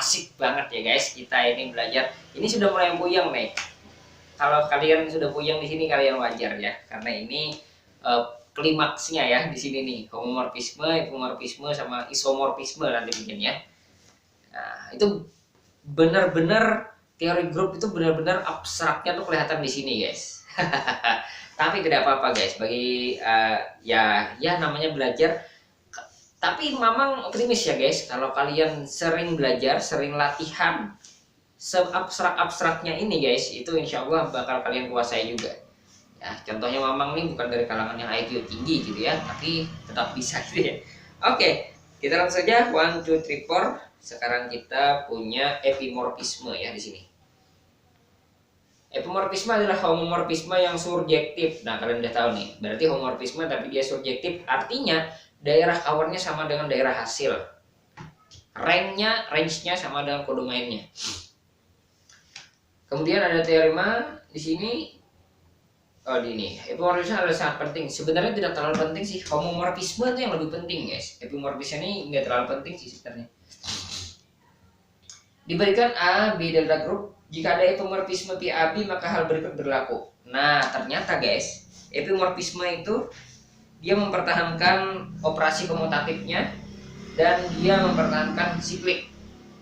asik banget ya guys. Kita ini belajar. Ini sudah mulai puyeng nih. Kalau kalian sudah puyeng di sini kalian wajar ya, karena ini klimaksnya ya di sini nih, homomorfisme, epimorfisme sama isomorfisme nanti bikinnya. Nah, itu benar-benar teori grup itu benar-benar abstraknya tuh kelihatan di sini guys. Tapi tidak apa-apa guys, bagi ya namanya belajar. Tapi Mamang optimis ya guys, kalau kalian sering belajar, sering latihan seabstrak-abstraknya ini guys, itu insya Allah bakal kalian kuasai juga. Ya, contohnya Mamang nih bukan dari kalangan yang IQ tinggi gitu ya, tapi tetap bisa gitu ya. Oke, kita langsung saja 1, 2, 3, 4. Sekarang kita punya epimorfisme ya di sini. Epimorfisme adalah homomorfisme yang surjektif. Nah, kalian udah tahu nih, berarti homomorfisme tapi dia surjektif, artinya daerah kawarnya sama dengan daerah hasil. Range-nya sama dengan kode mainnya. Kemudian ada teorema di sini. Oh, di ini. Epimorfisme adalah sangat penting. Sebenarnya tidak terlalu penting sih. Homomorfisme itu yang lebih penting, guys. Epimorfisme ini nggak terlalu penting sih sebenarnya. Diberikan A, B delta grup. Jika ada epimorfisme PAB, maka hal berikut berlaku. Nah, ternyata guys, epimorfisme itu dia mempertahankan operasi komutatifnya dan dia mempertahankan siklik.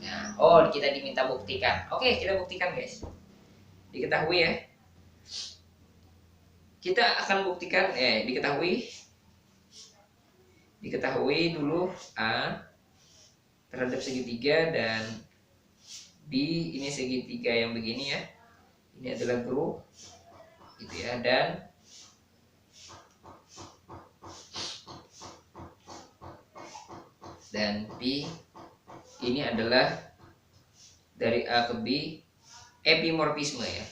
Nah, oh, kita diminta buktikan. Oke, kita buktikan guys. Diketahui ya. Kita akan buktikan diketahui dulu A terhadap segitiga dan B ini segitiga yang begini ya. Ini adalah grup gitu ya, dan B ini adalah dari A ke B epimorfisme ya.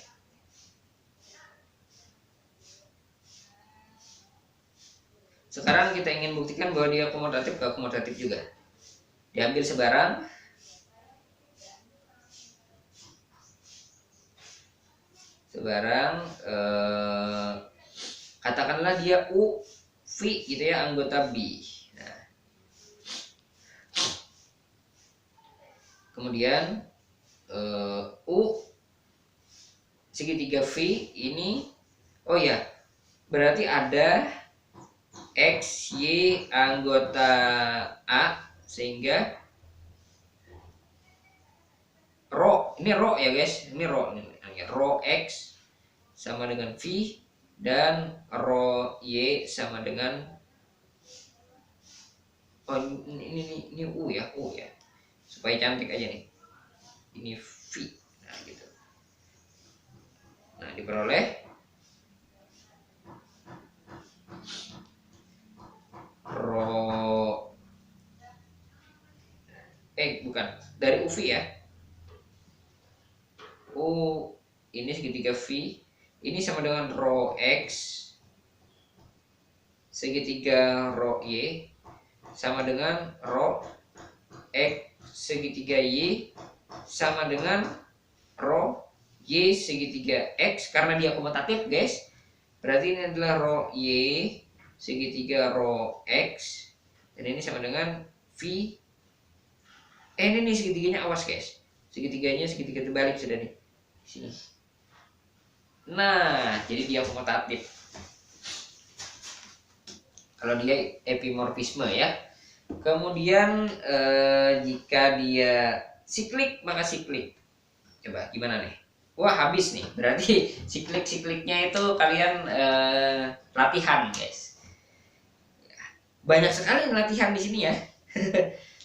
Sekarang kita ingin buktikan bahwa dia akomodatif ke akomodatif juga. Diambil sebarang. Katakanlah dia U V gitu ya, anggota B. Nah. Kemudian U segitiga V ini, oh ya, berarti ada X, Y anggota A, sehingga rho, ini rho ya guys, ini rho X sama dengan V dan rho Y sama dengan ini U ya, supaya cantik aja nih, ini V. Nah gitu. Nah, diperoleh bukan dari UV ya. Ini segitiga V, ini sama dengan rho X segitiga rho Y sama dengan rho X segitiga Y sama dengan rho Y segitiga X, karena dia komutatif guys. Berarti ini adalah rho Y segitiga rho X dan ini sama dengan V. Ini nih segitiganya, awas guys, segitiganya segitiga terbalik sudah nih sini. Nah, jadi dia komutatif kalau dia epimorfisme ya. Kemudian jika dia siklik maka siklik. Coba gimana nih? Wah, habis nih. Berarti sikliknya itu kalian latihan guys. Banyak sekali latihan di sini ya.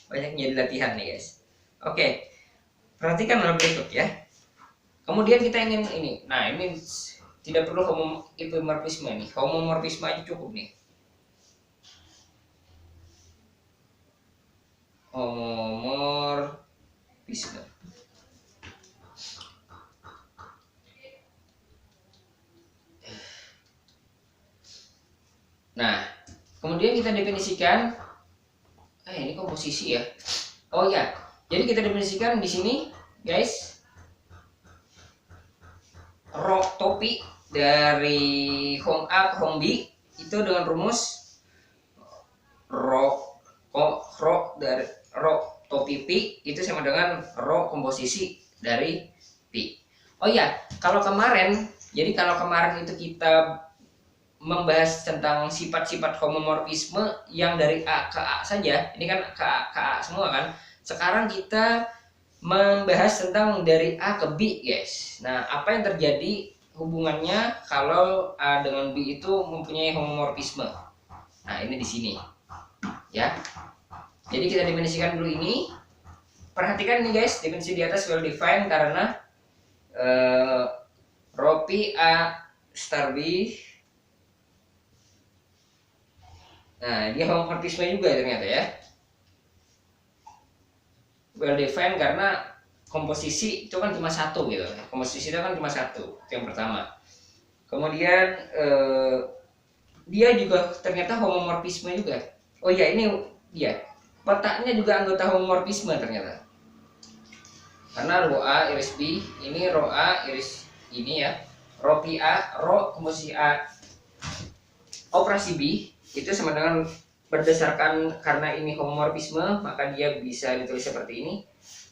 Banyak jadi latihan nih guys. Oke, perhatikan hal berikut ya. Kemudian kita ingin ini. Nah, ini tidak perlu epimorfisme nih. Homomorfisme aja cukup nih. Homomorfisme. Nah, kemudian kita definisikan. Ini komposisi ya. Oh ya, jadi kita definisikan di sini, guys. Rho topi dari home A ke home B itu dengan rumus rho topi P itu sama dengan rho komposisi dari P. Oh ya, kalau kemarin itu kita membahas tentang sifat-sifat homomorfisme yang dari A ke A saja. Ini kan ke A semua kan. Sekarang kita membahas tentang dari A ke B, guys. Nah, apa yang terjadi hubungannya kalau A dengan B itu mempunyai homomorfisme? Nah, ini di sini. Ya. Jadi kita definisikan dulu ini. Perhatikan nih guys, definisi di atas well defined karena rho P A star B. Nah, dia homomorfisme juga ternyata ya. Well defined karena komposisi itu kan cuma satu gitu. Komposisi itu kan cuma satu, itu yang pertama. Kemudian dia juga ternyata homomorfisme juga. Oh ya, ini dia. Petaknya juga anggota homomorfisme ternyata. Karena rho A iris B, ini rho A iris ini ya. Rho P A, rho komposisi A operasi B itu sama dengan berdasarkan karena ini homomorfisme maka dia bisa ditulis seperti ini.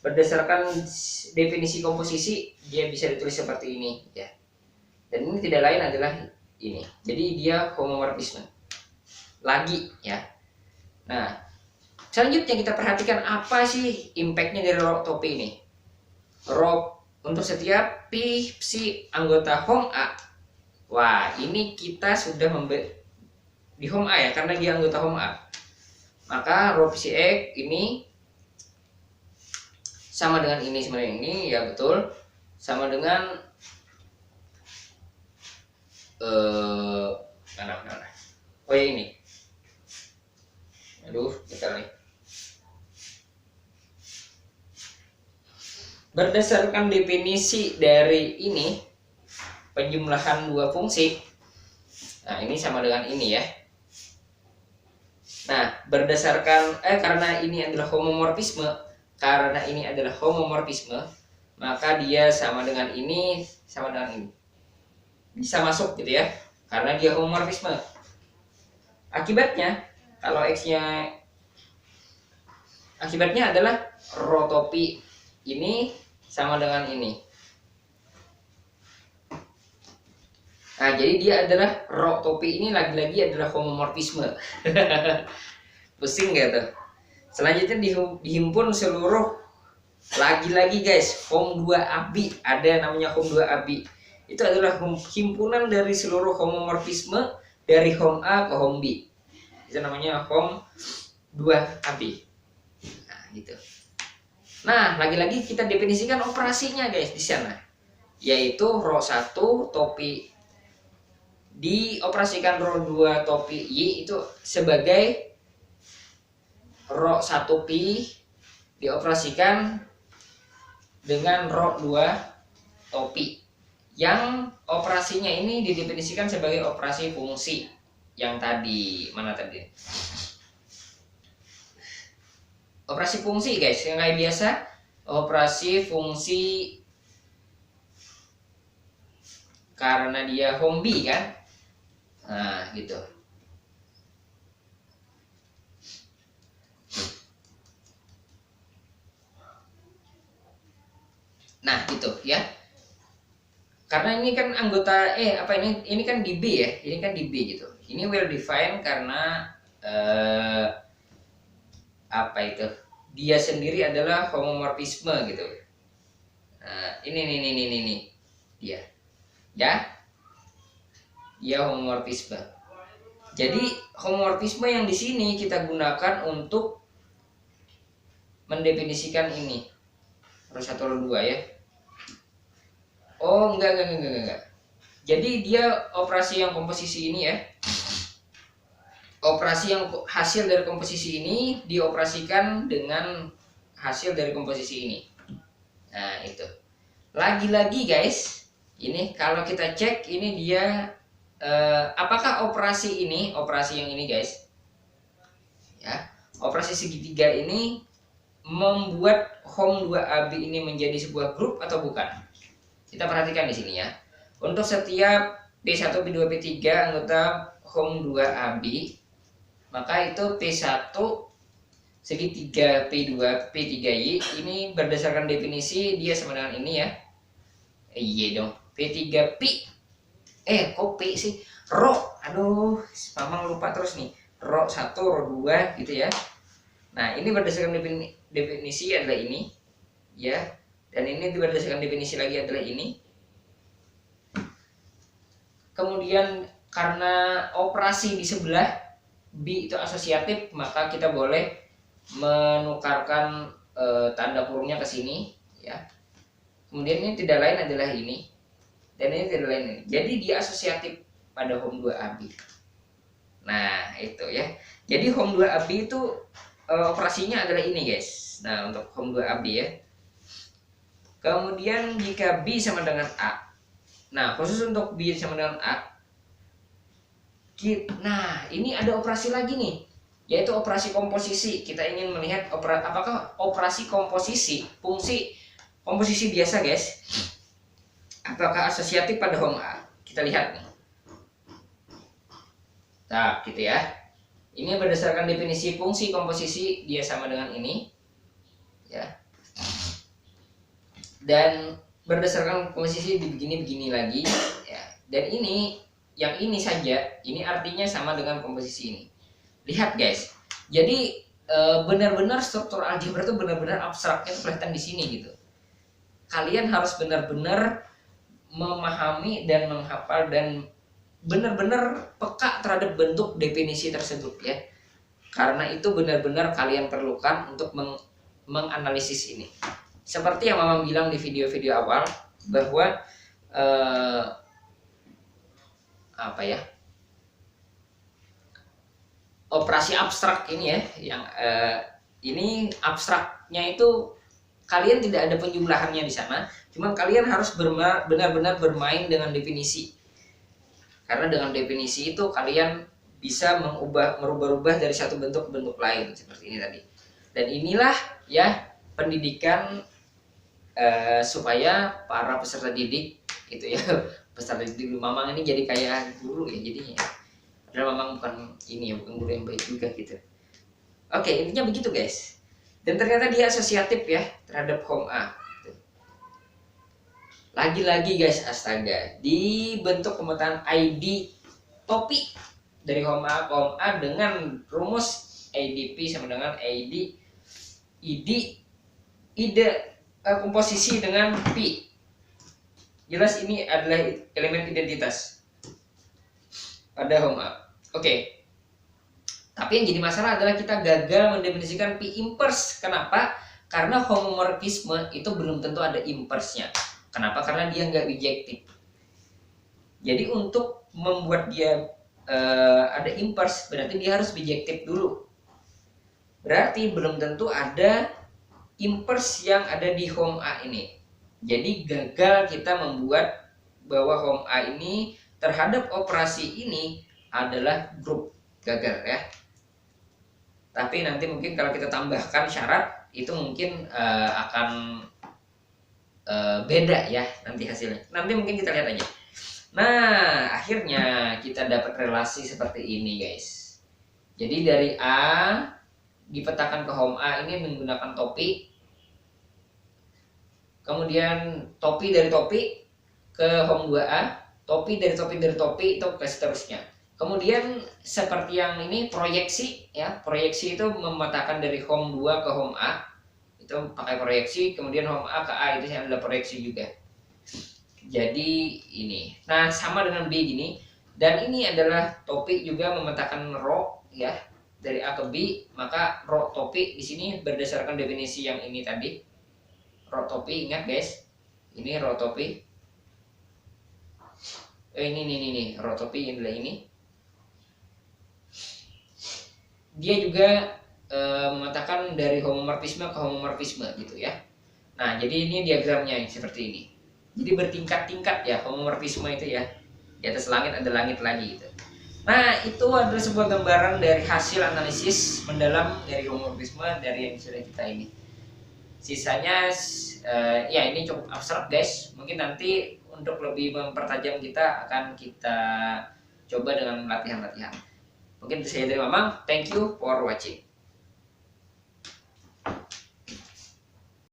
Berdasarkan definisi komposisi dia bisa ditulis seperti ini ya. Dan ini tidak lain adalah ini. Jadi dia homomorfisme. Lagi ya. Nah, selanjutnya kita perhatikan apa sih impactnya dari rho topi ini. Rho untuk setiap P psi anggota hom A. Wah, ini kita sudah di home A ya, karena dia anggota home A. Maka rho psi X ini sama dengan ini sebenarnya ini ya betul. Sama dengan mana? Oh ya ini. Aduh, bentar nih. Berdasarkan definisi dari ini penjumlahan dua fungsi. Nah, ini sama dengan ini ya. Nah, berdasarkan karena ini adalah homomorfisme, maka dia sama dengan ini, bisa masuk gitu ya, karena dia homomorfisme. Akibatnya adalah rho topi ini sama dengan ini. Nah, jadi dia adalah rho topi ini lagi-lagi adalah homomorfisme. Pusing gak tuh? Selanjutnya dihimpun seluruh lagi-lagi guys, hom 2 abi, ada namanya hom 2 abi. Itu adalah himpunan dari seluruh homomorfisme dari hom A ke hom B. Itu namanya hom 2 abi. Nah, gitu. Nah, lagi-lagi kita definisikan operasinya guys di sana. Yaitu rho 1 topi dioperasikan rho 2 topi Y itu sebagai rho 1 Pi dioperasikan dengan rho 2 topi yang operasinya ini didefinisikan sebagai operasi fungsi yang tadi operasi fungsi guys, yang kayak biasa operasi fungsi karena dia hom B kan. Nah, gitu. Nah, gitu ya. Karena ini kan anggota ini kan di B ya. Ini kan di B gitu. Ini well defined karena dia sendiri adalah homomorfisme gitu. Nah, ini dia. Ya. Dia homomorfisme. Jadi homomorfisme yang di sini kita gunakan untuk mendefinisikan ini. Rho 1 rho 2 ya. Oh, enggak. Jadi dia operasi yang komposisi ini ya. Operasi yang hasil dari komposisi ini dioperasikan dengan hasil dari komposisi ini. Nah, itu. Lagi-lagi guys, ini kalau kita cek ini dia apakah operasi yang ini guys ya, operasi segitiga ini membuat hom 2 AB ini menjadi sebuah grup atau bukan? Kita perhatikan di sini ya. Untuk setiap P1, P2, P3 anggota hom 2 AB, maka itu P1 segitiga P2 P3Y ini berdasarkan definisi dia sama dengan ini ya. Iya dong, P3P. Kok P sih? Rho. Aduh, Mamang lupa terus nih. Rho 1, Rho 2 gitu ya. Nah, ini berdasarkan definisi adalah ini ya. Dan ini berdasarkan definisi lagi adalah ini. Kemudian karena operasi di sebelah B itu asosiatif, maka kita boleh menukarkan tanda kurungnya ke sini ya. Kemudian ini tidak lain adalah ini dan ini tidak lain ini. Jadi dia asosiatif pada home 2AB. Nah, itu ya. Jadi home 2AB itu operasinya adalah ini, guys. Nah, untuk home 2AB ya. Kemudian jika B sama dengan A. Nah, khusus untuk B sama dengan A. Nah, ini ada operasi lagi nih, yaitu operasi komposisi. Kita ingin melihat apakah operasi komposisi, fungsi komposisi biasa, guys, apakah asosiatif pada home A. Kita lihat nih. Nah, gitu ya. Ini berdasarkan definisi fungsi komposisi dia sama dengan ini. Ya. Dan berdasarkan komposisi begini lagi ya. Dan ini yang ini saja, ini artinya sama dengan komposisi ini. Lihat, guys. Jadi benar-benar struktur algebra itu benar-benar abstraknya kelihatan di sini gitu. Kalian harus benar-benar memahami dan menghafal dan benar-benar peka terhadap bentuk definisi tersebut ya. Karena itu benar-benar kalian perlukan untuk menganalisis ini. Seperti yang Mama bilang di video-video awal bahwa operasi abstrak ini ya, yang ini abstraknya itu kalian tidak ada penjumlahannya di sana, cuman kalian harus benar-benar bermain dengan definisi. Karena dengan definisi itu kalian bisa merubah-rubah dari satu bentuk ke bentuk lain seperti ini tadi. Dan inilah ya pendidikan supaya para peserta didik itu ya, peserta didik Mamang ini jadi kayak guru ya jadinya. Padahal Mamang bukan ini ya, bukan guru yang baik juga gitu. Oke, intinya begitu, guys. Dan ternyata dia asosiatif ya terhadap home A. Lagi-lagi, guys, astaga, dibentuk pemetaan ID topi dari home A ke home A dengan rumus ADP sama dengan ID komposisi dengan P. Jelas ini adalah elemen identitas pada home A. Oke. Tapi yang jadi masalah adalah kita gagal mendefinisikan P inverse. Kenapa? Karena homomorfisme itu belum tentu ada inverse-nya. Kenapa? Karena dia nggak bijektif. Jadi untuk membuat dia ada inverse, berarti dia harus bijektif dulu. Berarti belum tentu ada inverse yang ada di home A ini. Jadi gagal kita membuat bahwa home A ini terhadap operasi ini adalah grup. Gagal ya. Tapi nanti mungkin kalau kita tambahkan syarat itu mungkin akan beda ya nanti hasilnya. Nanti mungkin kita lihat aja. Nah, akhirnya kita dapat relasi seperti ini, guys. Jadi dari A dipetakan ke home A ini menggunakan topi. Kemudian topi dari topi ke home 2A, topi dari topi itu ke seterusnya. Kemudian seperti yang ini proyeksi ya, proyeksi itu memetakan dari home 2 ke home A. Itu pakai proyeksi, kemudian home A ke A itu yang adalah proyeksi juga. Jadi ini. Nah, sama dengan B gini. Dan ini adalah topi juga memetakan row ya, dari A ke B, maka row topi di sini berdasarkan definisi yang ini tadi. Row topi, ingat guys. Ini row topi. Ini row topi adalah ini. Dia juga memetakan dari homomorfisme ke homomorfisme gitu ya. Nah, jadi ini diagramnya seperti ini. Jadi bertingkat-tingkat ya homomorfisme itu ya. Di atas langit ada langit lagi gitu. Nah, itu adalah sebuah gambaran dari hasil analisis mendalam dari homomorfisme dari yang sudah kita ini. Sisanya ya ini cukup abstrak, guys. Mungkin nanti untuk lebih mempertajam kita akan kita coba dengan latihan-latihan. Mungkin itu saja dari Mamang. Thank you for watching.